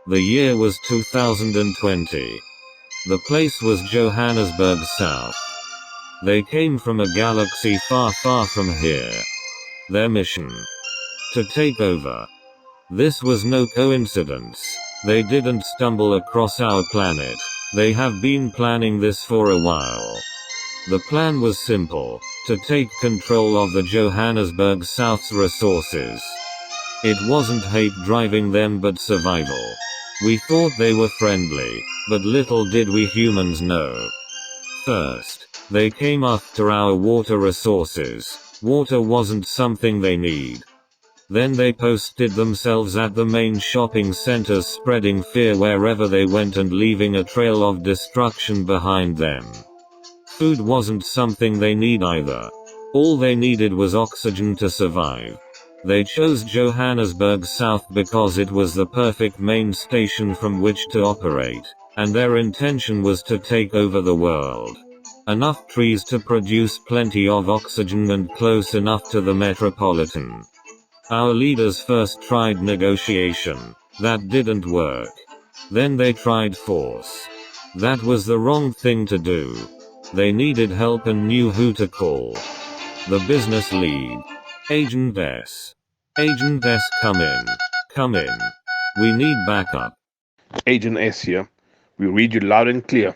The year was 2020. The place was Johannesburg South. They came from a galaxy far, far from here. Their mission: to take over. This was no coincidence. They didn't stumble across our planet. They have been planning this for a while. The plan was simple: to take control of the Johannesburg South's resources. It wasn't hate driving them but survival. We thought they were friendly, but little did we humans know. First, they came after our water resources. Water wasn't something they need. Then they posted themselves at the main shopping centers, spreading fear wherever they went and leaving a trail of destruction behind them. Food wasn't something they need either. All they needed was oxygen to survive. They chose Johannesburg South because it was the perfect main station from which to operate, and their intention was to take over the world. Enough trees to produce plenty of oxygen and close enough to the metropolitan. Our leaders first tried negotiation. That didn't work. Then they tried force. That was the wrong thing to do. They needed help and knew who to call. The business lead. Agent S. Agent S, come in. Come in. We need backup. Agent S here. We read you loud and clear.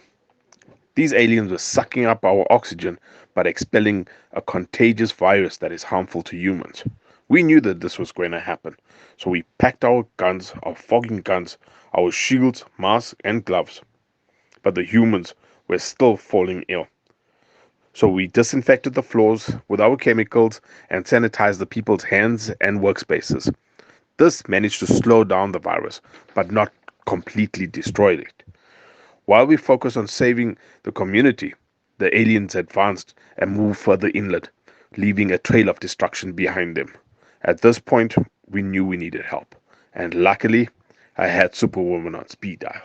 These aliens were sucking up our oxygen but expelling a contagious virus that is harmful to humans. We knew that this was going to happen, so we packed our guns, our fogging guns, our shields, masks, and gloves. But the humans were still falling ill. So we disinfected the floors with our chemicals and sanitized the people's hands and workspaces. This managed to slow down the virus, but not completely destroy it. While we focused on saving the community, the aliens advanced and moved further inland, leaving a trail of destruction behind them. At this point, we knew we needed help, and luckily, I had Superwoman on speed dial.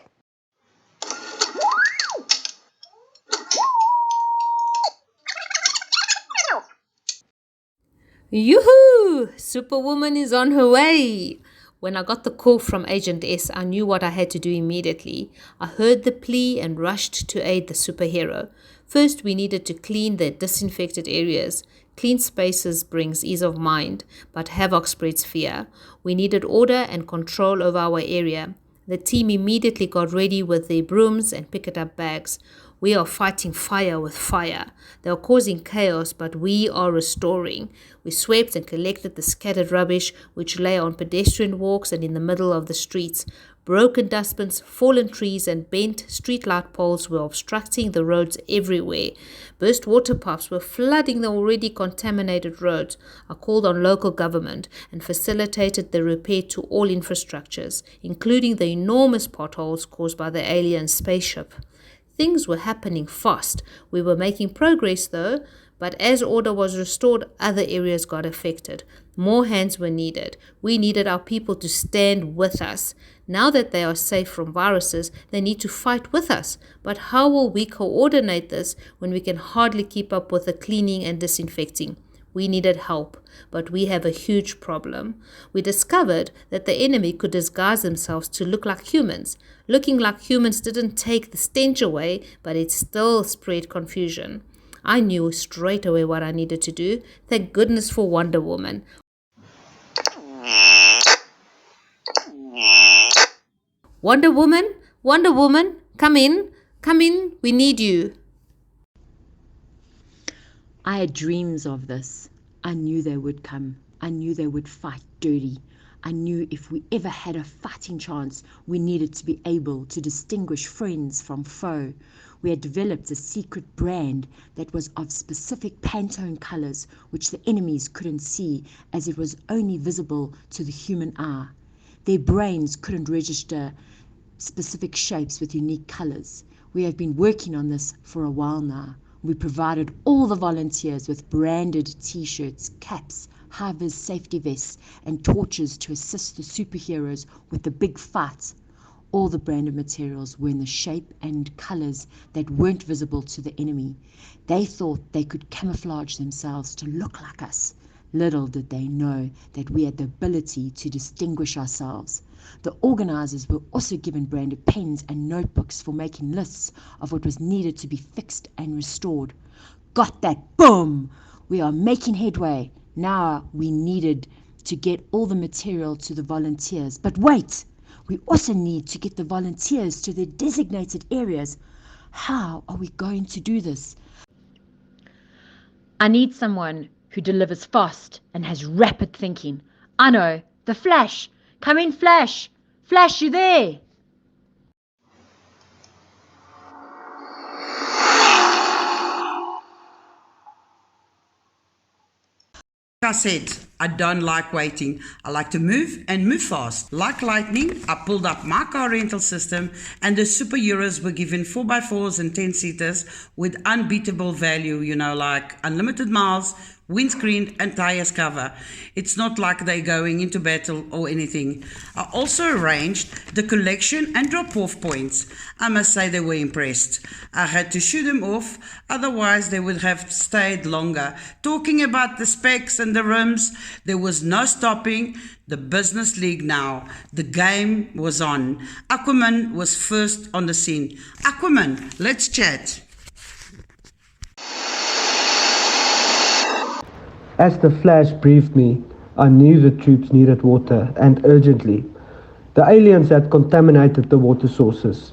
Yoo-hoo! Superwoman is on her way! When I got the call from Agent S, I knew what I had to do immediately. I heard the plea and rushed to aid the superhero. First, we needed to clean the disinfected areas. Clean spaces brings ease of mind, but havoc spreads fear. We needed order and control over our area. The team immediately got ready with their brooms and picked up bags. We are fighting fire with fire. They are causing chaos, but we are restoring. We swept and collected the scattered rubbish which lay on pedestrian walks and in the middle of the streets. Broken dustbins, fallen trees, and bent streetlight poles were obstructing the roads everywhere. Burst water pipes were flooding the already contaminated roads. I called on local government and facilitated the repair to all infrastructures, including the enormous potholes caused by the alien spaceship. Things were happening fast. We were making progress though, but as order was restored, other areas got affected. More hands were needed. We needed our people to stand with us. Now that they are safe from viruses, they need to fight with us. But how will we coordinate this when we can hardly keep up with the cleaning and disinfecting? We needed help, but we have a huge problem. We discovered that the enemy could disguise themselves to look like humans. Looking like humans didn't take the stench away, but it still spread confusion. I knew straight away what I needed to do. Thank goodness for Wonder Woman. Wonder Woman, come in, we need you. I had dreams of this. I knew they would come. I knew they would fight dirty. I knew if we ever had a fighting chance, we needed to be able to distinguish friends from foe. We had developed a secret brand that was of specific Pantone colors, which the enemies couldn't see as it was only visible to the human eye. Their brains couldn't register specific shapes with unique colors. We have been working on this for a while now. We provided all the volunteers with branded t-shirts, caps, high-vis safety vests, and torches to assist the superheroes with the big fights. All the branded materials were in the shape and colors that weren't visible to the enemy. They thought they could camouflage themselves to look like us. Little did they know that we had the ability to distinguish ourselves. The organisers were also given branded pens and notebooks for making lists of what was needed to be fixed and restored. Got that! Boom! We are making headway. Now we needed to get all the material to the volunteers. But wait! We also need to get the volunteers to their designated areas. How are we going to do this? I need someone who delivers fast and has rapid thinking. I know, the Flash. Come in, Flash. Flash, you there? I said, I don't like waiting. I like to move and move fast. Like lightning, I pulled up my car rental system and the superheroes were given 4x4s and 10-seaters with unbeatable value, like unlimited miles, windscreen and tires cover. It's not like they're going into battle or anything. I also arranged the collection and drop-off points. I must say they were impressed. I had to shoot them off, otherwise they would have stayed longer. Talking about the specs and the rims, there was no stopping the business league now. The game was on. Aqua Man was first on the scene. Aqua Man, let's chat. As the Flash briefed me, I knew the troops needed water, and urgently. The aliens had contaminated the water sources.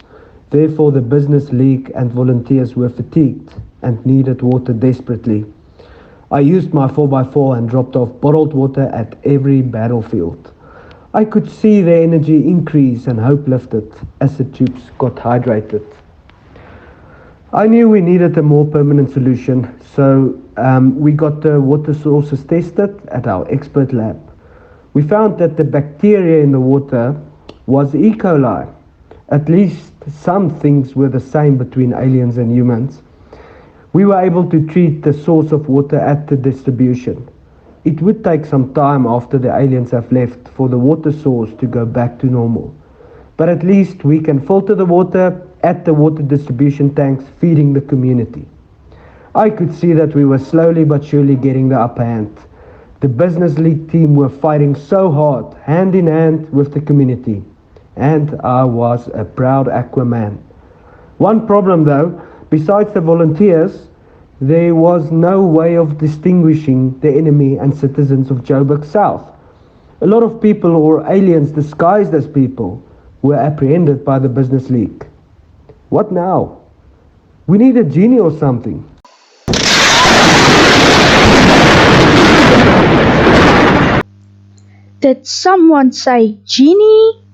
Therefore, the business league and volunteers were fatigued and needed water desperately. I used my 4x4 and dropped off bottled water at every battlefield. I could see their energy increase and hope lifted as the troops got hydrated. I knew we needed a more permanent solution, so we got the water sources tested at our expert lab. We found that the bacteria in the water was E. coli. At least some things were the same between aliens and humans. We were able to treat the source of water at the distribution. It would take some time after the aliens have left for the water source to go back to normal. But at least we can filter the water at the water distribution tanks feeding the community. I could see that we were slowly but surely getting the upper hand. The business league team were fighting so hard, hand in hand with the community. And I was a proud Aqua Man. One problem though, besides the volunteers, there was no way of distinguishing the enemy and citizens of Joburg South. A lot of people, or aliens disguised as people, were apprehended by the business league. What now? We need a genie or something. Did someone say genie?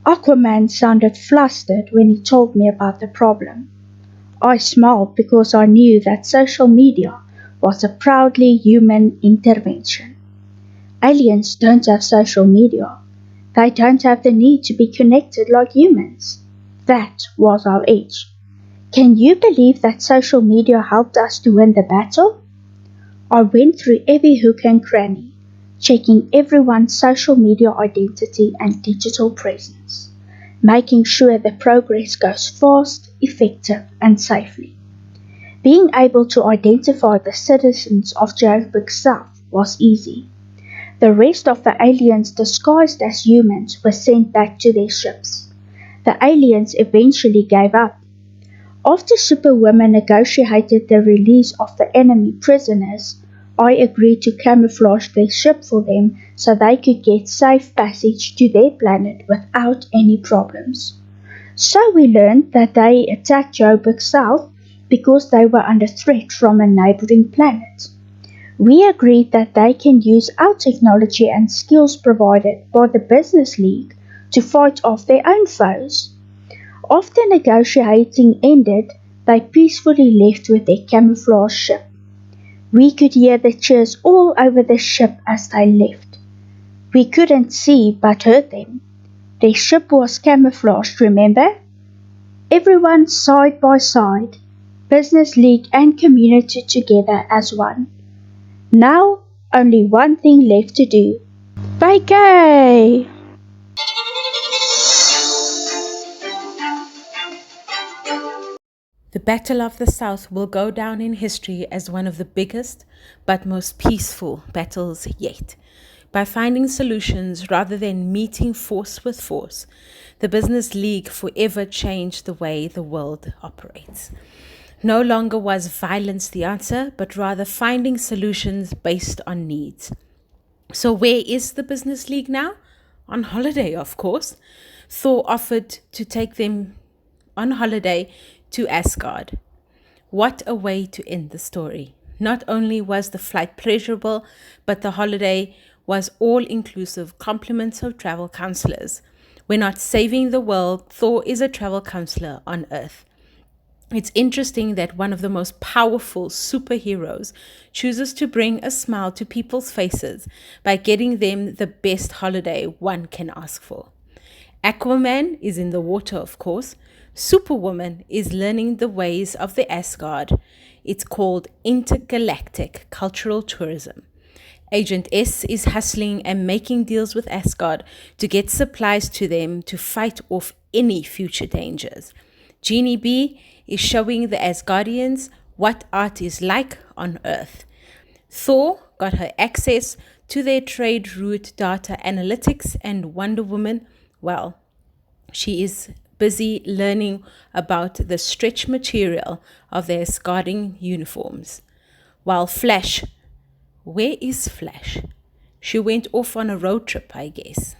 Aqua Man sounded flustered when he told me about the problem. I smiled because I knew that social media was a proudly human intervention. Aliens don't have social media. They don't have the need to be connected like humans. That was our edge. Can you believe that social media helped us to win the battle? I went through every hook and cranny, checking everyone's social media identity and digital presence, making sure the progress goes fast, effective, and safely. Being able to identify the citizens of Joburg South was easy. The rest of the aliens disguised as humans were sent back to their ships. The aliens eventually gave up. After Superwoman negotiated the release of the enemy prisoners, I agreed to camouflage their ship for them so they could get safe passage to their planet without any problems. So we learned that they attacked Joburg South because they were under threat from a neighboring planet. We agreed that they can use our technology and skills provided by the Business League to fight off their own foes. After negotiating ended, they peacefully left with their camouflage ship. We could hear the cheers all over the ship as they left. We couldn't see but heard them. Their ship was camouflaged, remember? Everyone side by side, Business League and community together as one. Now, only one thing left to do. Vacay! The Battle of the South will go down in history as one of the biggest but most peaceful battles yet. By finding solutions rather than meeting force with force, the Business League forever changed the way the world operates. No longer was violence the answer, but rather finding solutions based on needs. So where is the Business League now? On holiday, of course. Thor offered to take them on holiday to Asgard. What a way to end the story. Not only was the flight pleasurable, but the holiday was all-inclusive compliments of travel counselors. We're not saving the world. Thor is a travel counselor on Earth. It's interesting that one of the most powerful superheroes chooses to bring a smile to people's faces by getting them the best holiday one can ask for. Aqua Man is in the water, of course. Superwoman is learning the ways of the Asgard. It's called intergalactic cultural tourism. Agent S is hustling and making deals with Asgard to get supplies to them to fight off any future dangers. Genie B is showing the Asgardians what art is like on Earth. Thor got her access to their trade route data analytics, and Wonder Woman, well, she is busy learning about the stretch material of their Asgardian uniforms. While Flash, where is Flash? She went off on a road trip, I guess.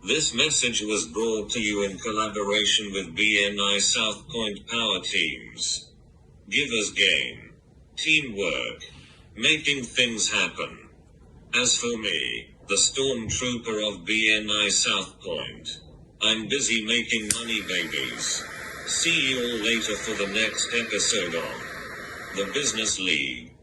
This message was brought to you in collaboration with BNI South Point Power Teams. Givers gain. Teamwork. Making things happen. As for me, the stormtrooper of BNI South Point, I'm busy making money, babies. See you all later for the next episode of The Business League.